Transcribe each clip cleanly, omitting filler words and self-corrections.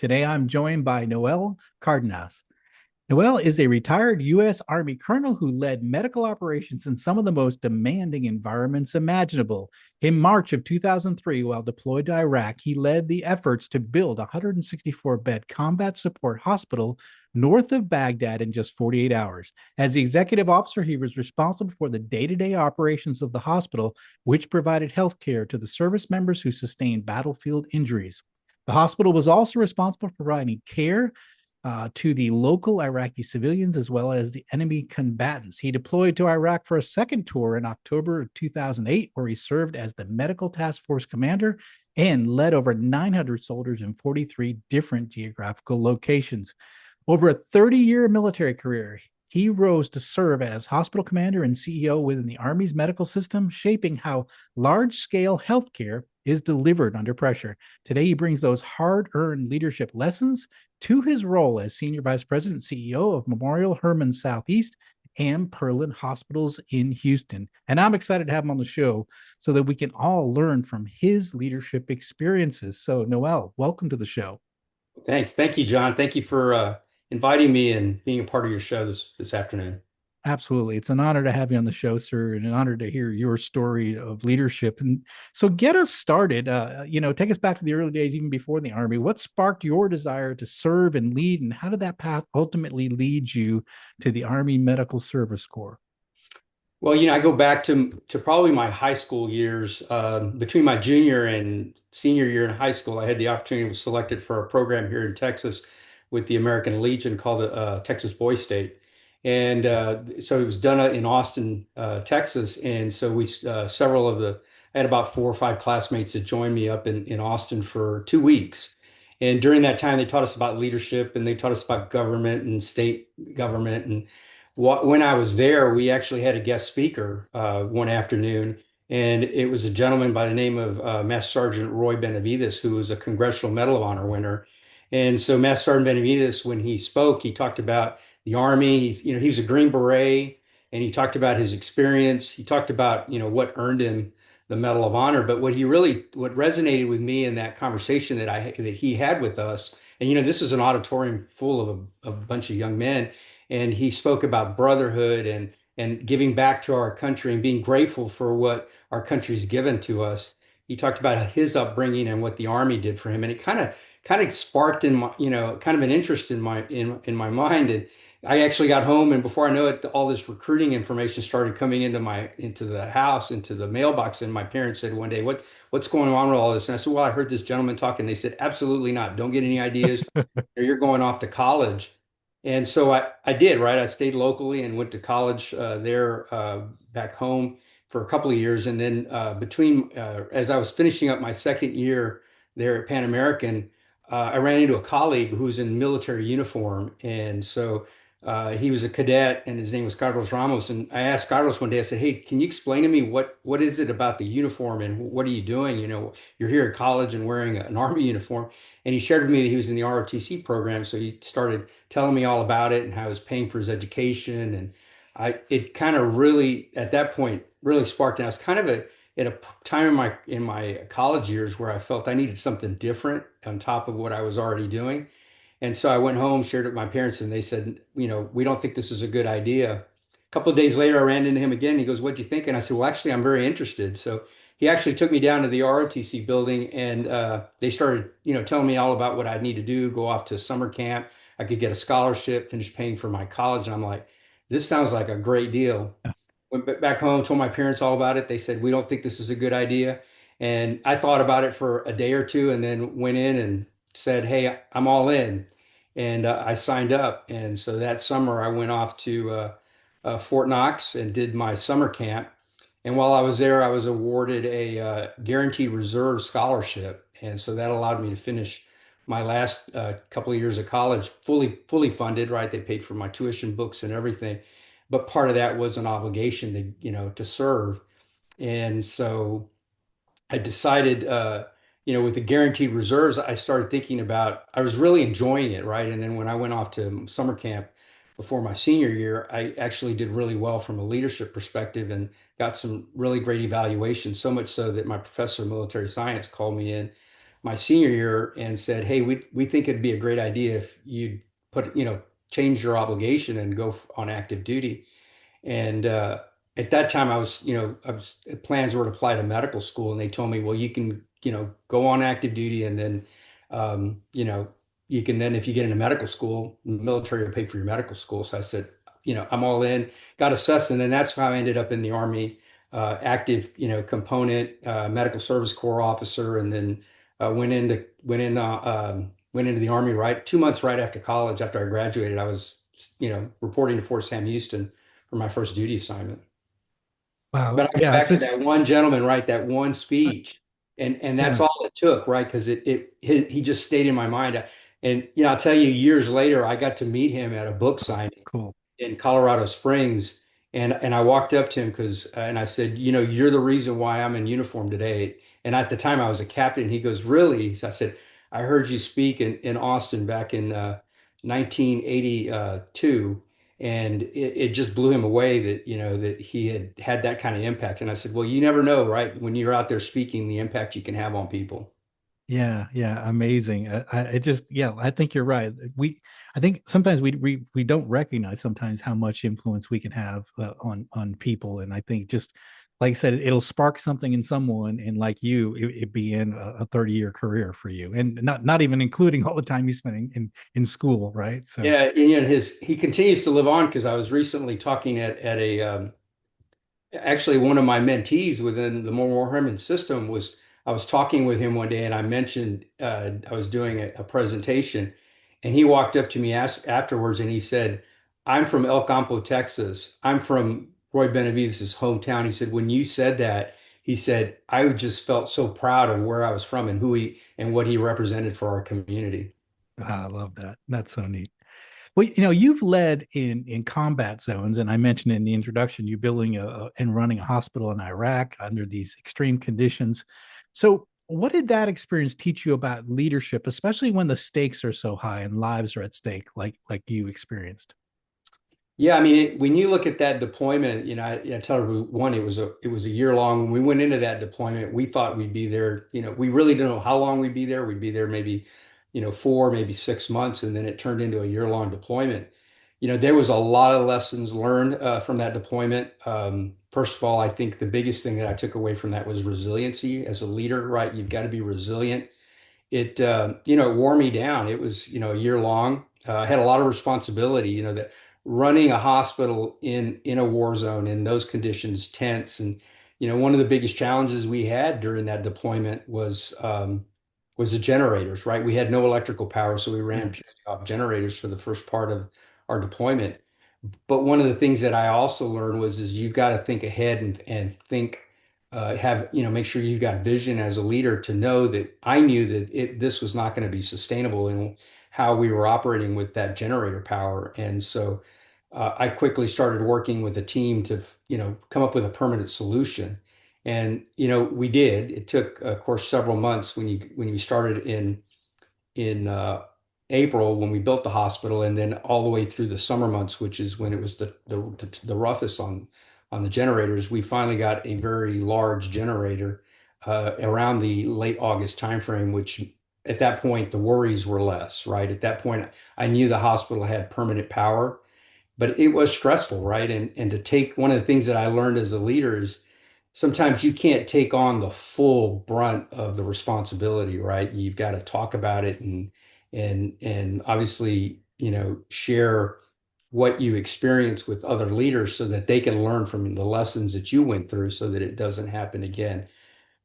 Today I'm joined by Noel Cardenas. Noel is a retired U.S. Army colonel who led medical operations in some of the most demanding environments imaginable. In March of 2003, while deployed to Iraq, he led the efforts to build a 164-bed combat support hospital north of Baghdad in just 48 hours. As the executive officer, he was responsible for the day-to-day operations of the hospital, which provided health care to the service members who sustained battlefield injuries. The hospital was also responsible for providing care to the local Iraqi civilians as well as the enemy combatants. He deployed to Iraq for a second tour in October of 2008, where he served as the medical task force commander and led over 900 soldiers in 43 different geographical locations. Over a 30-year military career, he rose to serve as hospital commander and CEO within the Army's medical system, shaping how large-scale healthcare is delivered under pressure. Today, he brings those hard-earned leadership lessons to his role as Senior Vice President and CEO of Memorial Hermann Southeast and Pearland Hospitals in Houston. And I'm excited to have him on the show so that we can all learn from his leadership experiences. So, Noel, welcome to the show. Thanks. Thank you, John. Thank you for inviting me and being a part of your show this afternoon. Absolutely. It's an honor to have you on the show, sir, and an honor to hear your story of leadership. And so get us started, take us back to the early days, even before the Army. What sparked your desire to serve and lead, and how did that path ultimately lead you to the Army Medical Service Corps? Well, I go back to probably my high school years. Between my junior and senior year in high school, I had the opportunity to be selected for a program here in Texas with the American Legion called Texas Boy State. And so it was done in Austin, Texas. And so I had about 4 or 5 classmates that joined me up in Austin for 2 weeks. And during that time, they taught us about leadership and they taught us about government and state government. And when I was there, we actually had a guest speaker one afternoon, and it was a gentleman by the name of Master Sergeant Roy Benavides, who was a Congressional Medal of Honor winner. And so Master Sergeant Benavides, when he spoke, he talked about the Army. He was a Green Beret, and he talked about his experience. He talked about, what earned him the Medal of Honor. But what resonated with me in that conversation that he had with us, and this is an auditorium full of a bunch of young men, and he spoke about brotherhood and giving back to our country and being grateful for what our country's given to us. He talked about his upbringing and what the Army did for him, and it kind of sparked in my, kind of an interest in my mind. And I actually got home, and before I know it, all this recruiting information started coming into the house, into the mailbox. And my parents said one day, "What's going on with all this?" And I said, "Well, I heard this gentleman talking." They said, "Absolutely not. Don't get any ideas. You're going off to college." And so I did, right? I stayed locally and went to college there back home for a couple of years. And then as I was finishing up my second year there at Pan American, I ran into a colleague who was in military uniform. And so he was a cadet and his name was Carlos Ramos. And I asked Carlos one day, I said, "Hey, can you explain to me what is it about the uniform and what are you doing? You're here at college and wearing an Army uniform." And he shared with me that he was in the ROTC program. So he started telling me all about it and how he was paying for his education. And it kind of really, at that point, really sparked. And I was kind of at a time in my college years where I felt I needed something different on top of what I was already doing. And so I went home, shared it with my parents, and they said, "We don't think this is a good idea." A couple of days later, I ran into him again. He goes, "What'd you think?" And I said, "Well, actually, I'm very interested." So he actually took me down to the ROTC building, and they started, telling me all about what I'd need to do, go off to summer camp. I could get a scholarship, finish paying for my college. And I'm like, this sounds like a great deal. Went back home, told my parents all about it. They said, "We don't think this is a good idea." And I thought about it for a day or two and then went in and said, "Hey, I'm all in." And I signed up. And so that summer I went off to Fort Knox and did my summer camp. And while I was there, I was awarded a guaranteed reserve scholarship. And so that allowed me to finish my last couple of years of college fully funded, right? They paid for my tuition, books, and everything. But part of that was an obligation to serve. And so I decided, with the guaranteed reserves, I started thinking about, I was really enjoying it, right? And then when I went off to summer camp before my senior year, I actually did really well from a leadership perspective and got some really great evaluations, so much so that my professor of military science called me in my senior year and said, "Hey, we think it'd be a great idea if you'd change your obligation and go on active duty." And at that time, I was plans were to apply to medical school, and they told me, well, you can, go on active duty, and then, you know, you can then, if you get into medical school, the military will pay for your medical school. So I said, I'm all in, got assessed, and then that's how I ended up in the Army, active, component, medical service corps officer, and then went into the Army right 2 months right after college. After I graduated, I was, reporting to Fort Sam Houston for my first duty assignment. Wow. But I go Yeah. back So to it's, that one gentleman, right? That one speech, and that's yeah. all it took, right? Because he just stayed in my mind. And I'll tell you, years later, I got to meet him at a book Oh, signing cool. in Colorado Springs, and I walked up to him because and I said, you're the reason why I'm in uniform today. And at the time, I was a captain. He goes, really? I said, I heard you speak in Austin back in 1982, and it just blew him away that that he had that kind of impact. And I said, well, you never know, right? When you're out there speaking, the impact you can have on people. Yeah, yeah, amazing. I just, yeah, I think you're right. I think sometimes we don't recognize sometimes how much influence we can have on people, and I think just like I said, it'll spark something in someone, and like you, it be in a 30-year career for you, and not even including all the time you spent in school, right? So, Yeah, and he continues to live on because I was recently talking at a actually one of my mentees within the Hermann system was I was talking with him one day and I mentioned I was doing a presentation and he walked up to me afterwards and he said, I'm from El Campo, Texas. I'm from Roy Benavidez' hometown. He said, when you said that, he said, I just felt so proud of where I was from and who he and what he represented for our community. I love that. That's so neat. Well, you've led in combat zones, and I mentioned in the introduction you building and running a hospital in Iraq under these extreme conditions. So, what did that experience teach you about leadership, especially when the stakes are so high and lives are at stake, like you experienced? Yeah, I mean, when you look at that deployment, I tell everyone it was a year long. When we went into that deployment, we thought we'd be there. We really didn't know how long we'd be there. We'd be there maybe, 4, maybe 6 months, and then it turned into a year long deployment. There was a lot of lessons learned from that deployment. First of all, I think the biggest thing that I took away from that was resiliency as a leader, right? You've got to be resilient. It wore me down. It was, a year long. I had a lot of responsibility, that running a hospital in a war zone in those conditions, tense. And, one of the biggest challenges we had during that deployment was the generators, right? We had no electrical power, so we ran Yeah. purely off generators for the first part of our deployment. But one of the things that I also learned was is you've got to think ahead and think have make sure you've got vision as a leader to know that I knew that this was not going to be sustainable in how we were operating with that generator power. And so I quickly started working with a team to come up with a permanent solution. And we did. It took, of course, several months when you started in April when we built the hospital, and then all the way through the summer months, which is when it was the roughest on the generators. We finally got a very large generator around the late August timeframe, which at that point the worries were less, right? At that point, I knew the hospital had permanent power, but it was stressful, right? And to take one of the things that I learned as a leader is sometimes you can't take on the full brunt of the responsibility, right? You've got to talk about it and obviously, share what you experience with other leaders so that they can learn from the lessons that you went through so that it doesn't happen again.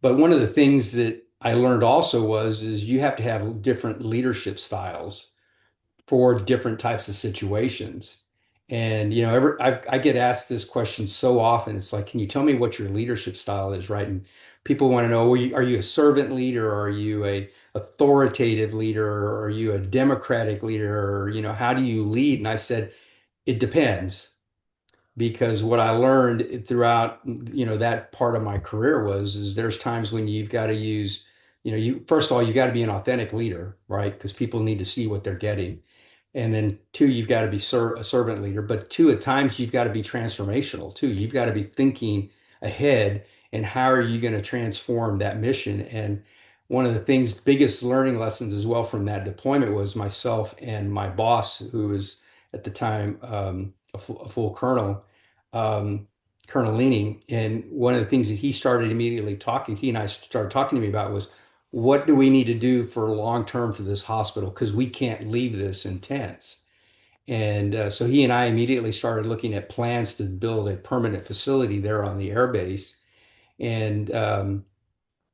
But one of the things that I learned also is you have to have different leadership styles for different types of situations. And I get asked this question so often. It's like, can you tell me what your leadership style is, right? And people want to know, well, are you a servant leader, or are you a authoritative leader, or are you a democratic leader, or how do you lead? And I said, it depends, because what I learned throughout that part of my career is there's times when you've got to use, you first of all you got to be an authentic leader, right? Because people need to see what they're getting. And then two, you've got to be a servant leader. But two, at times you've got to be transformational too. You've got to be thinking ahead and how are you going to transform that mission? And one of the things, biggest learning lessons as well from that deployment was myself and my boss, who was at the time a full colonel, um, Colonel Leaning. And one of the things that he and I started talking to me about was, what do we need to do for long term for this hospital? Because we can't leave this in tents. And so he and I immediately started looking at plans to build a permanent facility there on the air base. And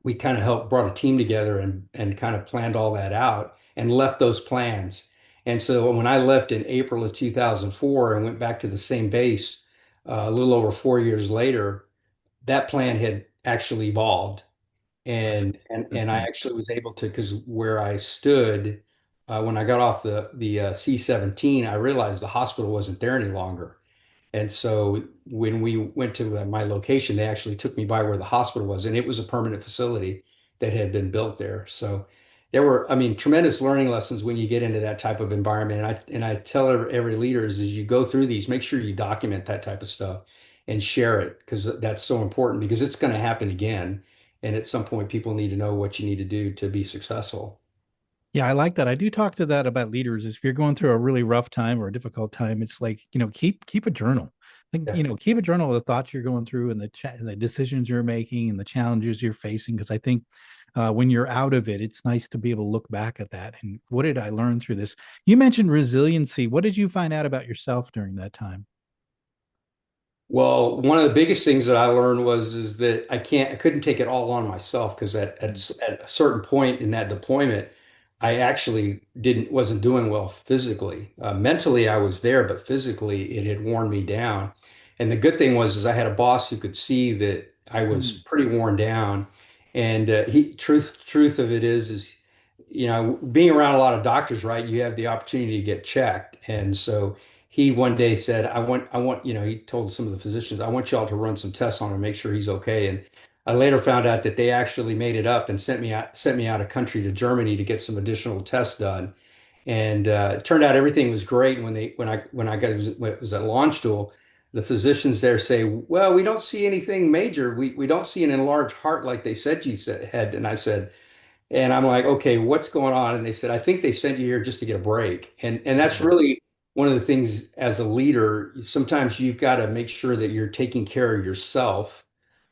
we kind of helped brought a team together and kind of planned all that out and left those plans. And so when I left in April of 2004 and went back to the same base a little over 4 years later, that plan had actually evolved. That's And I interesting. actually was able to, because where I stood when I got off the C-17, I realized the hospital wasn't there any longer. And so when we went to my location, they actually took me by where the hospital was, and it was a permanent facility that had been built there. So there were, I mean, tremendous learning lessons when you get into that type of environment. And I tell every leader is, as you go through these, make sure you document that type of stuff and share it, because that's so important, because it's going to happen again. And at some point, people need to know what you need to do to be successful. Yeah, I like that. I do talk to that about leaders. If you're going through a really rough time or a difficult time, it's like, keep a journal. Like, Yeah. keep a journal of the thoughts you're going through and and the decisions you're making and the challenges you're facing. Because I think when you're out of it, it's nice to be able to look back at that. And what did I learn through this? You mentioned resiliency. What did you find out about yourself during that time? Well, one of the biggest things that I learned was is that I couldn't take it all on myself, because Mm, at a certain point in that deployment, I actually wasn't doing well physically. Mentally, I was there, but physically, it had worn me down. And the good thing was is I had a boss who could see that I was mm, pretty worn down. And truth of it is, being around a lot of doctors, right? You have the opportunity to get checked, and so he one day said, he told some of the physicians, I want y'all to run some tests on him, make sure he's okay. And I later found out that they actually made it up and sent me out of country to Germany to get some additional tests done. And it turned out everything was great. And when I was at launch stool, the physicians there say, well, we don't see anything major. We don't see an enlarged heart like they said you had. And I said, and I'm like, okay, what's going on? And they said, I think they sent you here just to get a break. And that's mm, really one of the things as a leader, sometimes you've got to make sure that you're taking care of yourself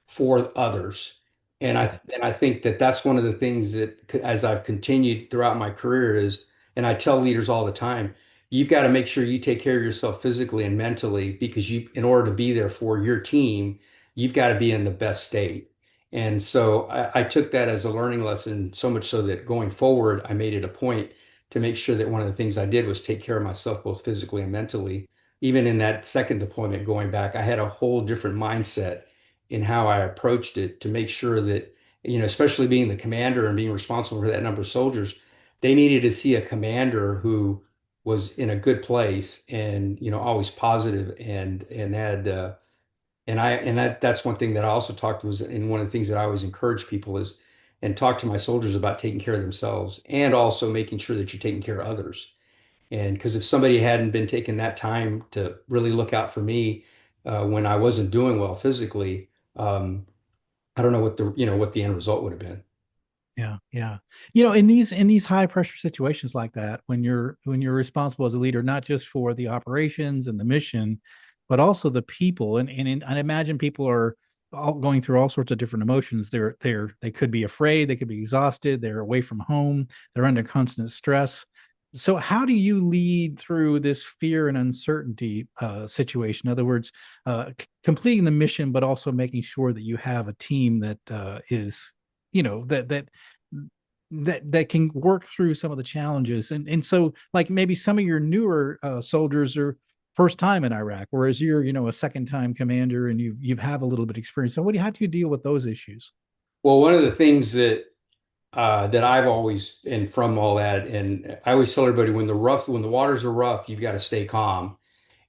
for others. yeah, And I think that that's one of the things that, as I've continued throughout my career, is, and I tell leaders all the time, you've got to make sure you take care of yourself physically and mentally, because in order to be there for your team, you've got to be in the best state. And so I took that as a learning lesson, so much so that going forward, I made it a point to make sure that one of the things I did was take care of myself both physically and mentally. Even in that second deployment going back, I had a whole different mindset in how I approached it, to make sure that, especially being the commander and being responsible for that number of soldiers, they needed to see a commander who was in a good place and, always positive and had, that's one thing that I also talked was, and one of the things that I always encourage people is, and talk to my soldiers about taking care of themselves and also making sure that you're taking care of others. And because if somebody hadn't been taking that time to really look out for me when I wasn't doing well physically, I don't know what the end result would have been. yeah, yeah. In these high pressure situations like that, when you're responsible as a leader, not just for the operations and the mission, but also the people, and I imagine people are all going through all sorts of different emotions. They could be afraid, they could be exhausted, they're away from home, they're under constant stress. So, how do you lead through this fear and uncertainty situation? In other words, completing the mission, but also making sure that you have a team that is, that can work through some of the challenges. And so, like, maybe some of your newer soldiers are first time in Iraq, whereas you're, a second time commander and you've have a little bit of experience. So how do you deal with those issues? Well, one of the things that I've always, and from all that, and I always tell everybody, when the waters are rough, you've got to stay calm.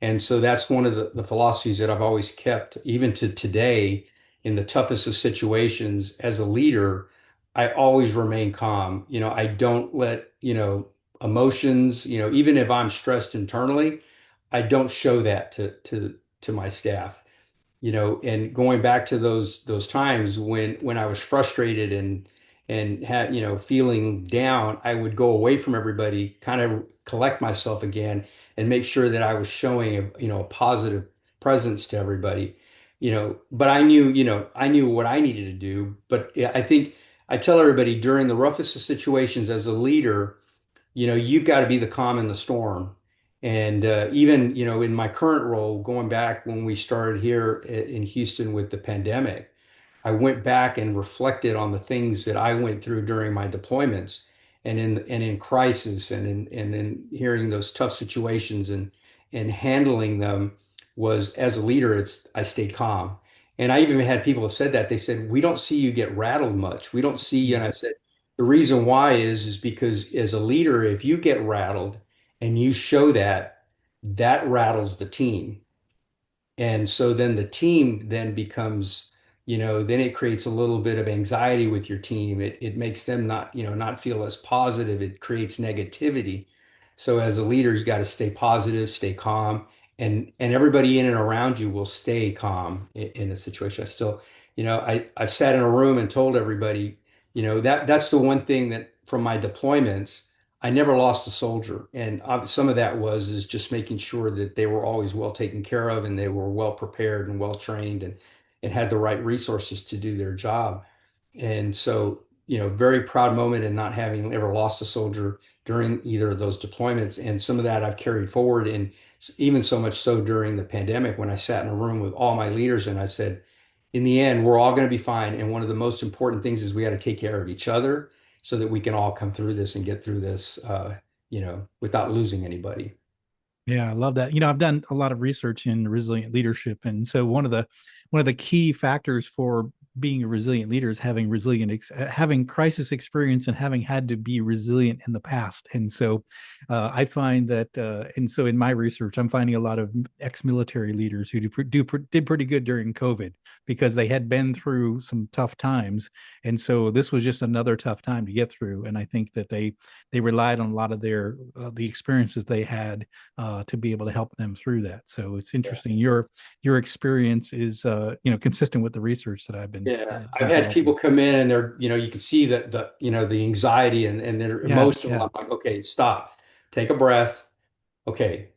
And so that's one of the philosophies that I've always kept, even to today, in the toughest of situations as a leader. I always remain calm. I don't let, emotions, even if I'm stressed internally, I don't show that to my staff. And going back to those times when I was frustrated and had, feeling down, I would go away from everybody, kind of collect myself again and make sure that I was showing a positive presence to everybody. But I knew what I needed to do. But yeah, I think I tell everybody during the roughest of situations as a leader, you've got to be the calm in the storm. And even, in my current role, going back when we started here in Houston with the pandemic, I went back and reflected on the things that I went through during my deployments and in crisis and in hearing those tough situations and handling them was as a leader, I stayed calm. And I even had people have said that. They said, "We don't see you get rattled much. We don't see you." And I said, the reason why is because as a leader, if you get rattled and you show that, that rattles the team. And so then the team then becomes, then it creates a little bit of anxiety with your team. It makes them not feel as positive. It creates negativity. So as a leader, you got to stay positive, stay calm, and everybody in and around you will stay calm in a situation. I still, I've sat in a room and told everybody, that's the one thing that from my deployments, I never lost a soldier, and some of that is just making sure that they were always well taken care of, and they were well prepared and well trained, and had the right resources to do their job. And so, very proud moment in not having ever lost a soldier during either of those deployments. And some of that I've carried forward, and even so much so during the pandemic when I sat in a room with all my leaders and I said, in the end, we're all going to be fine. And one of the most important things is we got to take care of each other so that we can all come through this and get through this, without losing anybody. Yeah, I love that. I've done a lot of research in resilient leadership, and so one of the key factors for being a resilient leader is having crisis experience and having had to be resilient in the past. And so, I find that, and so in my research, I'm finding a lot of ex-military leaders who did pretty good during COVID because they had been through some tough times, and so this was just another tough time to get through. And I think that they relied on a lot of the experiences they had to be able to help them through that. So it's interesting. Your experience is consistent with the research that I've been Yeah, I've had involved people with. come in and they're, you can see that the anxiety and they're Yeah, emotional. yeah, I'm like, okay, stop, take a breath. Okay,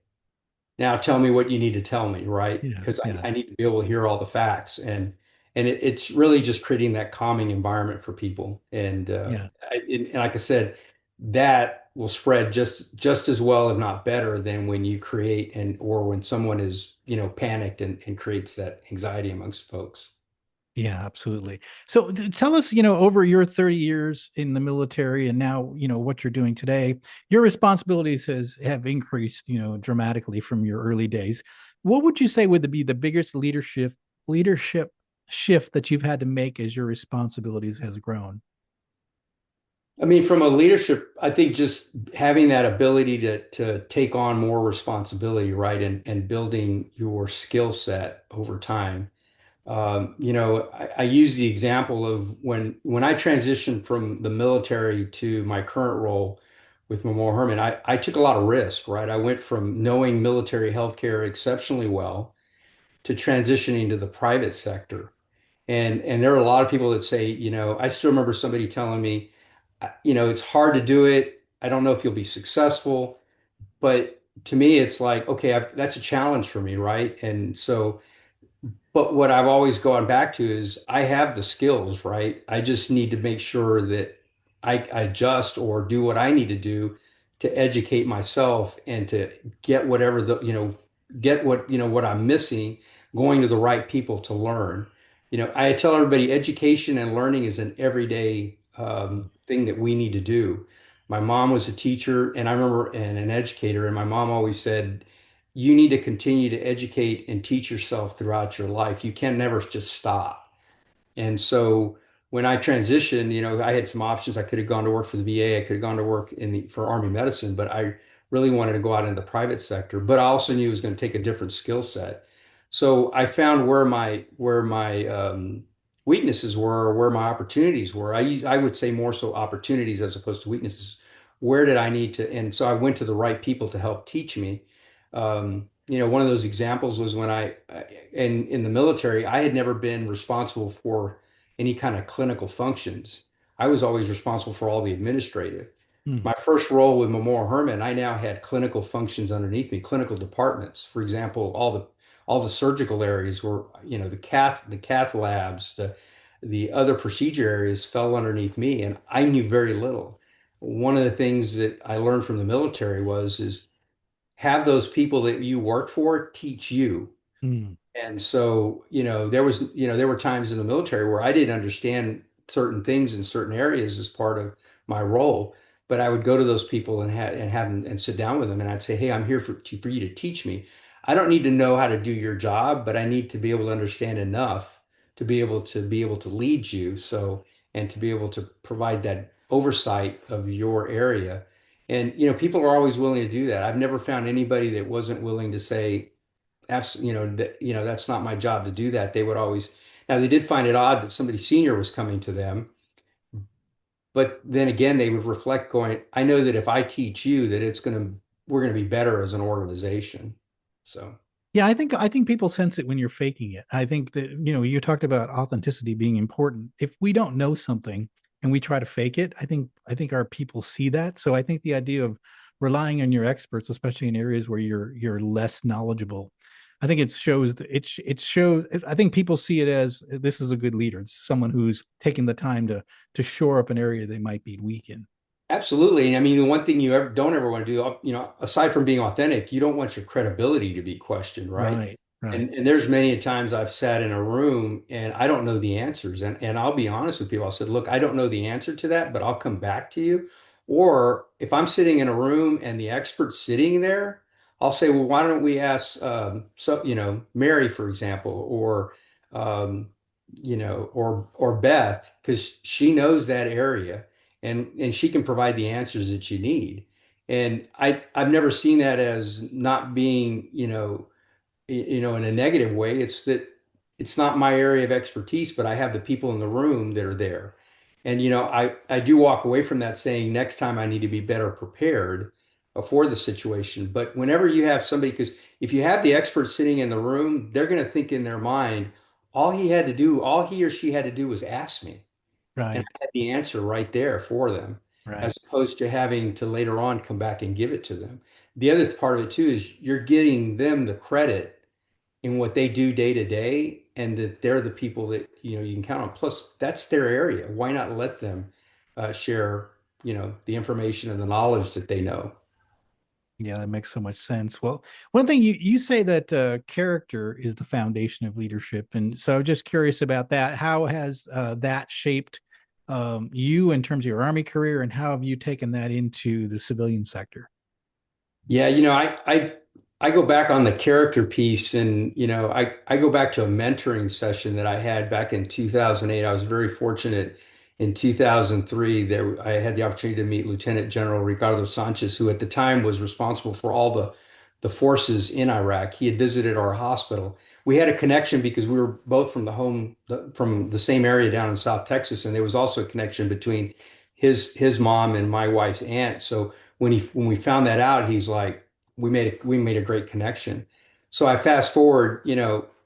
now tell me what you need to tell me, right? yeah, Because yeah, I need to be able to hear all the facts, and it's really just creating that calming environment for people. And yeah. and like I said, that will spread just as well, if not better, than when you create or when someone is panicked and creates that anxiety amongst folks. Yeah, absolutely. So tell us, over your 30 years in the military and now, what you're doing today, your responsibilities have increased, dramatically from your early days. What would you say would be the biggest leadership shift that you've had to make as your responsibilities has grown? I mean, from a leadership, I think just having that ability to take on more responsibility, right, and building your skill set over time. I use the example of when I transitioned from the military to my current role with Memorial Hermann, I took a lot of risk, right? I went from knowing military healthcare exceptionally well to transitioning to the private sector. And there are a lot of people that say, I still remember somebody telling me, it's hard to do it. I don't know if you'll be successful, but to me, it's like, okay, that's a challenge for me, right? And so but what I've always gone back to is I have the skills, right? I just need to make sure that I adjust or do what I need to do to educate myself and to get whatever get what I'm missing, going to the right people to learn. I tell everybody education and learning is an everyday thing that we need to do. My mom was a teacher and I remember and an educator, and my mom always said, you need to continue to educate and teach yourself throughout your life. You can never just stop. And so when I transitioned, I had some options. I could have gone to work for the VA. I could have gone to work for Army medicine, but I really wanted to go out in the private sector. But I also knew it was going to take a different skill set. So I found where my weaknesses were, or where my opportunities were. I would say more so opportunities as opposed to weaknesses. Where did I need to? And so I went to the right people to help teach me. One of those examples was when in the military, I had never been responsible for any kind of clinical functions. I was always responsible for all the administrative. Hmm. My first role with Memorial Hermann, I now had clinical functions underneath me, clinical departments. For example, all the surgical areas were, the cath labs, the other procedure areas fell underneath me, and I knew very little. One of the things that I learned from the military was is have those people that you work for teach you. Hmm. And so, there were times in the military where I didn't understand certain things in certain areas as part of my role, but I would go to those people and have them and sit down with them, and I'd say, "Hey, I'm here for you to teach me. I don't need to know how to do your job, but I need to be able to understand enough to be able to lead you, so and to be able to provide that oversight of your area." And people are always willing to do that. I've never found anybody that wasn't willing to say, that's not my job to do that. They would always, now they did find it odd that somebody senior was coming to them, but then again, they would reflect going, I know that if I teach you that we're going to be better as an organization. So Yeah, I think people sense it when you're faking it. I think that, you talked about authenticity being important. If we don't know something and we try to fake it, I think our people see that. So I think the idea of relying on your experts, especially in areas where you're less knowledgeable, I think it shows. I think people see it as this is a good leader. It's someone who's taking the time to shore up an area they might be weak in. absolutely. And I mean, the one thing you don't ever want to do, aside from being authentic, you don't want your credibility to be questioned, right? Right, right, And there's many times I've sat in a room and I don't know the answers. And I'll be honest with people. I said, look, I don't know the answer to that, but I'll come back to you. Or if I'm sitting in a room and the expert's sitting there, I'll say, well, why don't we ask, Mary, for example, or Beth, because she knows that area and she can provide the answers that you need. And I've never seen that as not being, in a negative way. It's that it's not my area of expertise, but I have the people in the room that are there. And I do walk away from that saying next time I need to be better prepared for the situation. But whenever you have somebody, because if you have the expert sitting in the room, they're going to think in their mind, all he or she had to do was ask me, and right, I had the answer right there for them, right. as opposed to having to later on come back and give it to them. The other part of it too is you're getting them the credit in what they do day to day, and that they're the people that you can count on. Plus, that's their area. Why not let them share the information and the knowledge that they know? Yeah, that makes so much sense. Well, one thing you say that character is the foundation of leadership, and so I'm just curious about that. How has that shaped you in terms of your Army career, and how have you taken that into the civilian sector? Yeah, I go back on the character piece, and I go back to a mentoring session that I had back in 2008. I was very fortunate in 2003 that I had the opportunity to meet Lieutenant General Ricardo Sanchez, who at the time was responsible for all the forces in Iraq. He had visited our hospital. We had a connection because we were both from the same area down in South Texas, and there was also a connection between his mom and my wife's aunt. So when we found that out, he's like, we made a great connection. So I fast forward,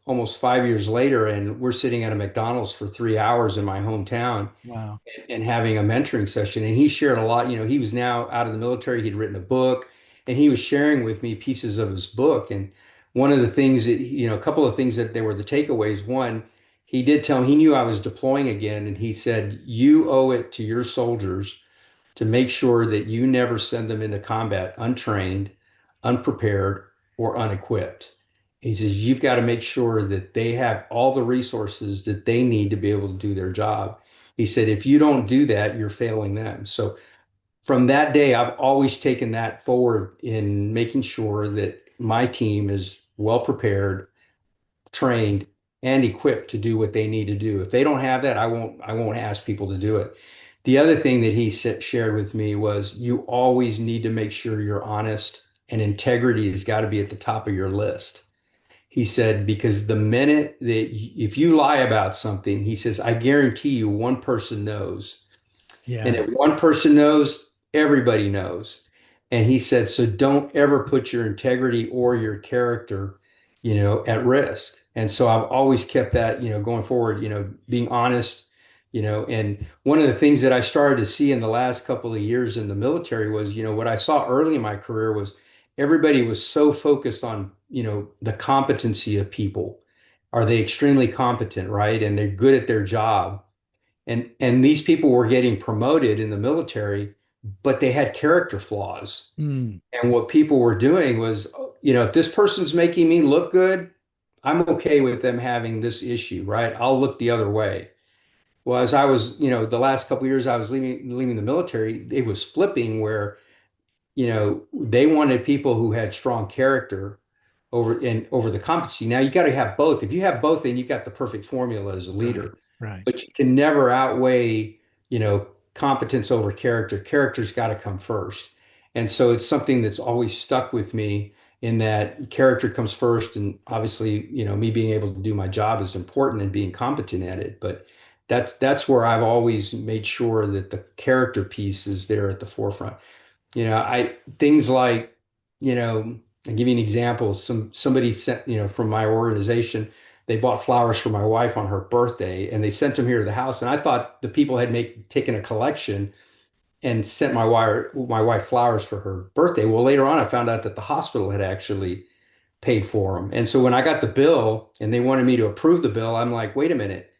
almost 5 years later, and we're sitting at a McDonald's for 3 hours in my hometown Wow. and having a mentoring session. And he shared a lot. He was now out of the military. He'd written a book, and he was sharing with me pieces of his book. And one of the things that, a couple of things that they were the takeaways. One, he did tell me he knew I was deploying again, and he said, "You owe it to your soldiers to make sure that you never send them into combat untrained, unprepared, or unequipped." He says, you've got to make sure that they have all the resources that they need to be able to do their job. He said, if you don't do that, you're failing them. So from that day, I've always taken that forward in making sure that my team is well prepared, trained, and equipped to do what they need to do. If they don't have that, I won't ask people to do it. The other thing that he shared with me was you always need to make sure you're honest, and integrity has got to be at the top of your list. He said, because the minute that if you lie about something, he says, I guarantee you one person knows. And Yeah. if one person knows, everybody knows. And he said, so don't ever put your integrity or your character, at risk. And so I've always kept that, going forward, being honest, And one of the things that I started to see in the last couple of years in the military was, what I saw early in my career was everybody was so focused on, the competency of people. Are they extremely competent, right? And they're good at their job. And these people were getting promoted in the military, but they had character flaws. Mm, And what people were doing was, if this person's making me look good, I'm okay with them having this issue, right? I'll look the other way. Well, as I was, the last couple of years I was leaving the military, it was flipping where, they wanted people who had strong character over the competency. Now you got to have both. If you have both, then you got the perfect formula as a right, leader. right. But you can never outweigh, competence over character. Character's got to come first. And so it's something that's always stuck with me in that character comes first. And obviously, me being able to do my job is important and being competent at it. But that's where I've always made sure that the character piece is there at the forefront. I things like, I'll give you an example. Somebody sent, from my organization, they bought flowers for my wife on her birthday and they sent them here to the house. And I thought the people had taken a collection and sent my wife flowers for her birthday. Well, later on, I found out that the hospital had actually paid for them. And so when I got the bill and they wanted me to approve the bill, I'm like, wait a minute.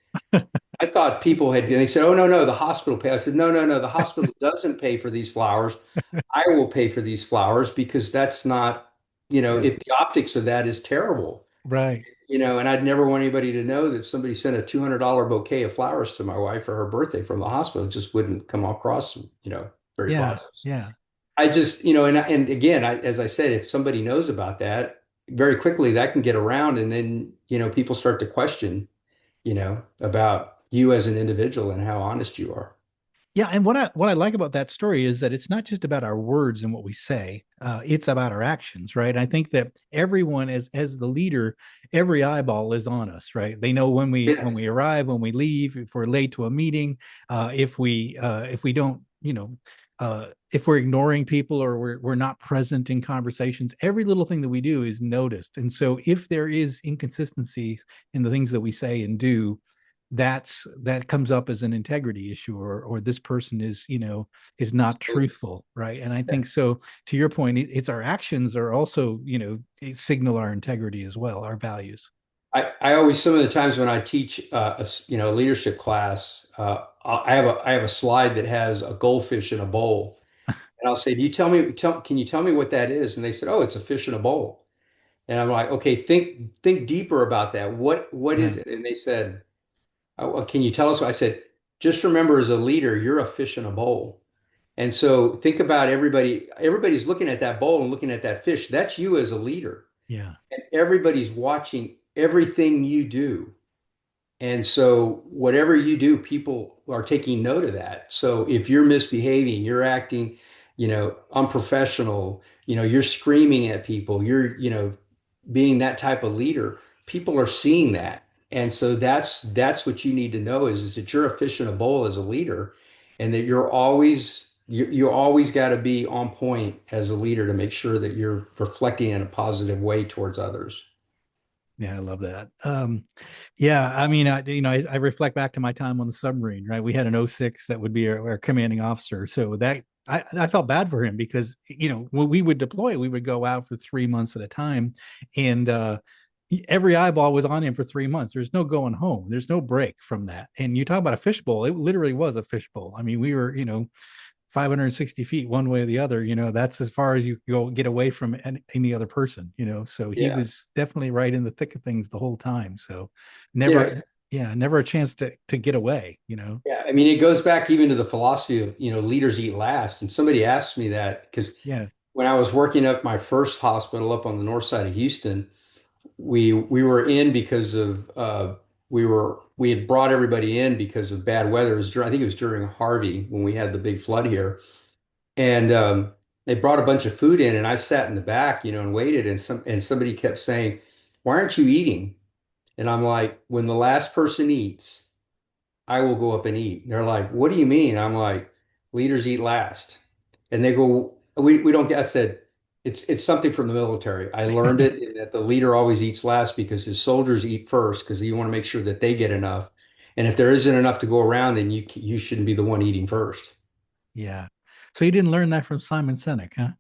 I thought people had, and they said, oh, no, no, the hospital pay. I said, no, no, no, the hospital doesn't pay for these flowers. I will pay for these flowers because that's not, Yeah, if the optics of that is terrible, right. and I'd never want anybody to know that somebody sent a $200 bouquet of flowers to my wife for her birthday from the hospital. It just wouldn't come across, very Yeah, positive. yeah. I just, and again, as I said, if somebody knows about that, very quickly that can get around, and then, people start to question, about you as an individual and how honest you are. Yeah, and what I like about that story is that it's not just about our words and what we say; it's about our actions, right? I think that everyone, as the leader, every eyeball is on us, right? They know Yeah. when we arrive, when we leave, if we're late to a meeting, if we don't, if we're ignoring people or we're not present in conversations. Every little thing that we do is noticed, and so if there is inconsistency in the things that we say and do, that comes up as an integrity issue, or this person is is not truthful, right? And I think so, to your point, it's our actions are also signal our integrity as well, our values. I always, some of the times when I teach a leadership class, I have a slide that has a goldfish in a bowl, and I'll say, "Do you can you tell me what that is?" And they said, "Oh, it's a fish in a bowl." And I'm like, "Okay, think deeper about that. What Yeah, is it?" And they said, "Oh, well, can you tell us?" I said, "Just remember, as a leader, you're a fish in a bowl." And so think about everybody's looking at that bowl and looking at that fish. That's you as a leader. yeah, And everybody's watching everything you do. And so whatever you do, people are taking note of that. So if you're misbehaving, you're acting, unprofessional, you're screaming at people, you're, being that type of leader, people are seeing that. And so that's what you need to know is that you're a fish in a bowl as a leader, and that you always got to be on point as a leader to make sure that you're reflecting in a positive way towards others. yeah, I love that. Yeah, I mean, I reflect back to my time on the submarine, right? We had an O6 that would be our commanding officer, so that I felt bad for him because when we would deploy, we would go out for 3 months at a time, and every eyeball was on him for 3 months. There's no going home. There's no break from that. And you talk about a fishbowl, it literally was a fishbowl. I mean, we were 560 feet one way or the other. That's as far as you go get away from any other person. So he Yeah. was definitely right in the thick of things the whole time. So You know, never, yeah, never a chance to get away. Yeah, I mean, it goes back even to the philosophy of, leaders eat last. And somebody asked me that because Yeah, when I was working up my first hospital up on the north side of Houston, we were in because of we had brought everybody in because of bad weather. It was I think it was during Harvey when we had the big flood here, and they brought a bunch of food in, and I sat in the back, and waited, and somebody kept saying, "Why aren't you eating?" And I'm like, "When the last person eats, I will go up and eat." And they're like, "What do you mean?" I'm like, "Leaders eat last." And they go, we don't get, I said, it's something from the military. I learned it that the leader always eats last because his soldiers eat first because you want to make sure that they get enough. And if there isn't enough to go around, then you shouldn't be the one eating first. Yeah. So you didn't learn that from Simon Sinek, huh?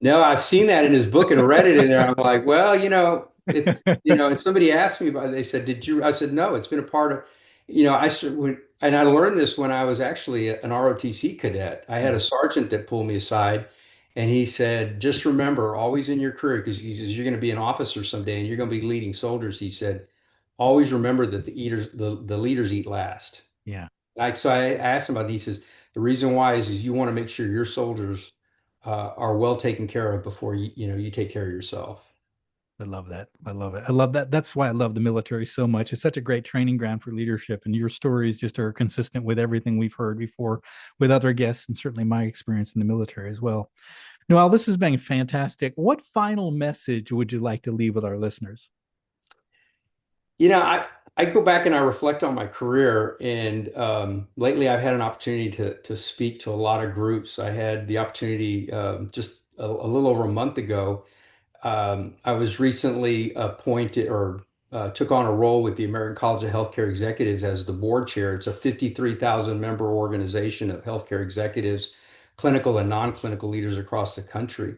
No, I've seen that in his book and read it in there. I'm like, well, and somebody asked me about it. They said, did you? I said, no, it's been a part of, and I learned this when I was actually an ROTC cadet. I had a Yeah. sergeant that pulled me aside and he said, just remember, always in your career, because he says, you're going to be an officer someday and you're going to be leading soldiers. He said, always remember that the leaders eat last. Yeah. So I asked him about it. He says the reason why is you want to make sure your soldiers are well taken care of before you take care of yourself. I love that. I love it. I love that. That's why I love the military so much. It's such a great training ground for leadership. And your stories just are consistent with everything we've heard before with other guests, and certainly my experience in the military as well. Noel, this has been fantastic. What final message would you like to leave with our listeners? I go back and I reflect on my career, and lately I've had an opportunity to speak to a lot of groups. I had the opportunity just a little over a month ago. I was recently appointed or took on a role with the American College of Healthcare Executives as the board chair. It's a 53,000 member organization of healthcare executives, clinical and non-clinical leaders across the country.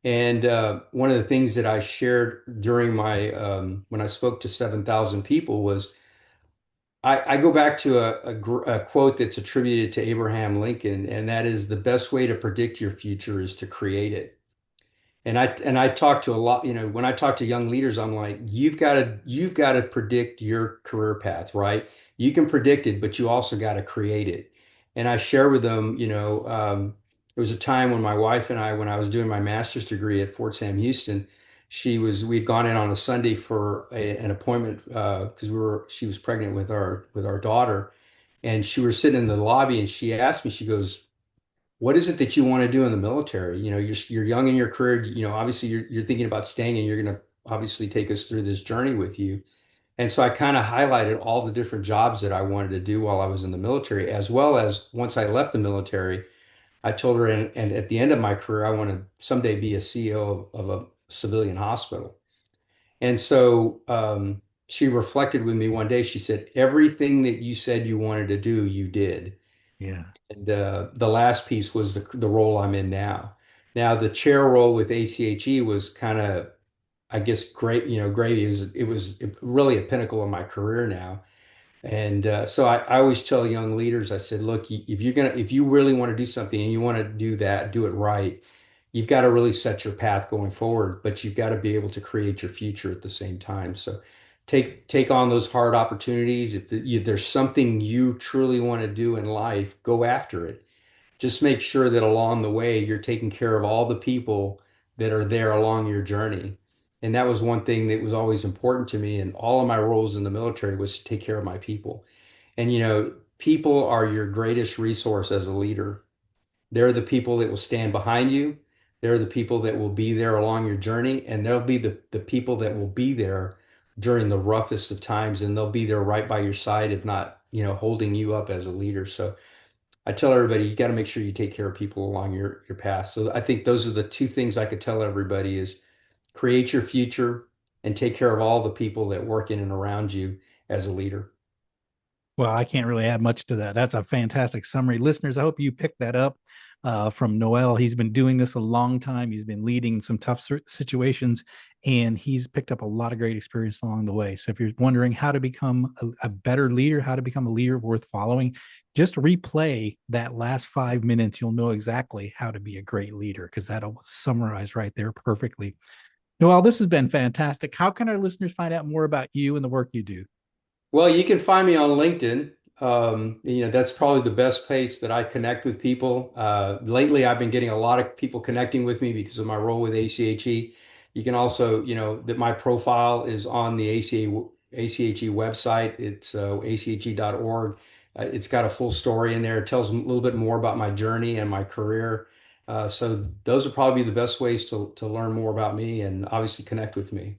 And one of the things that I shared during my when I spoke to 7,000 people was I go back to a quote that's attributed to Abraham Lincoln, and that is the best way to predict your future is to create it. And I talk to a lot, when I talk to young leaders, I'm like, you've got to predict your career path, right? You can predict it, but you also got to create it. And I share with them, there was a time when my wife and I, when I was doing my master's degree at Fort Sam Houston, we'd gone in on a Sunday for an appointment because she was pregnant with our daughter, and she was sitting in the lobby, and she asked me, she goes, what is it that you want to do in the military? You're young in your career. Obviously you're thinking about staying, and you're going to obviously take us through this journey with you. And so I kind of highlighted all the different jobs that I wanted to do while I was in the military, as well as once I left the military, I told her, and at the end of my career, I want to someday be a CEO of a civilian hospital. And so she reflected with me one day. She said, everything that you said you wanted to do, you did. Yeah. And the last piece was the role I'm in now. Now, the chair role with ACHE was kind of, I guess, great. Gravy is it was really a pinnacle of my career now. And so I always tell young leaders, I said, look, if you really want to do something and you want to do that, do it right. You've got to really set your path going forward, but you've got to be able to create your future at the same time. So take on those hard opportunities. If there's something you truly want to do in life, go after it. Just make sure that along the way you're taking care of all the people that are there along your journey. And that was one thing that was always important to me. And all of my roles in the military was to take care of my people. And people are your greatest resource as a leader. They're the people that will stand behind you. They're the people that will be there along your journey. And they'll be the people that will be there during the roughest of times. And they'll be there right by your side, if not, holding you up as a leader. So I tell everybody, you got to make sure you take care of people along your path. So I think those are the two things I could tell everybody is create your future and take care of all the people that work in and around you as a leader. Well, I can't really add much to that. That's a fantastic summary. Listeners, I hope you picked that up from Noel. He's been doing this a long time. He's been leading some tough situations, and he's picked up a lot of great experience along the way. So if you're wondering how to become a better leader, how to become a leader worth following, just replay that last 5 minutes. You'll know exactly how to be a great leader because that'll summarize right there perfectly. Noel, this has been fantastic. How can our listeners find out more about you and the work you do? Well, you can find me on LinkedIn. That's probably the best place that I connect with people. Lately, I've been getting a lot of people connecting with me because of my role with ACHE. You can also, that my profile is on the ACHE website. It's ache.org. It's got a full story in there. It tells a little bit more about my journey and my career. So those are probably the best ways to learn more about me and obviously connect with me.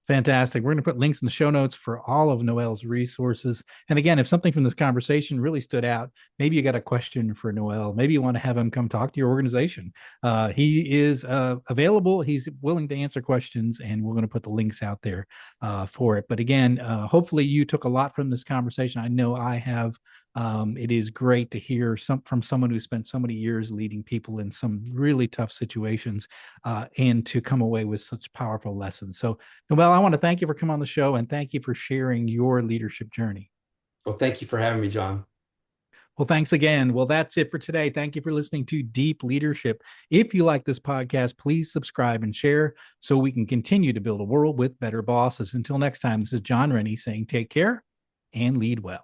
Fantastic. We're going to put links in the show notes for all of Noel's resources. And again, if something from this conversation really stood out, maybe you got a question for Noel. Maybe you want to have him come talk to your organization. He is available. He's willing to answer questions, and we're going to put the links out there for it. But again, hopefully you took a lot from this conversation. I know I have. It is great to hear from someone who spent so many years leading people in some really tough situations and to come away with such powerful lessons. So, Noel, I want to thank you for coming on the show and thank you for sharing your leadership journey. Well, thank you for having me, John. Well, thanks again. Well, that's it for today. Thank you for listening to Deep Leadership. If you like this podcast, please subscribe and share so we can continue to build a world with better bosses. Until next time, this is John Rennie saying take care and lead well.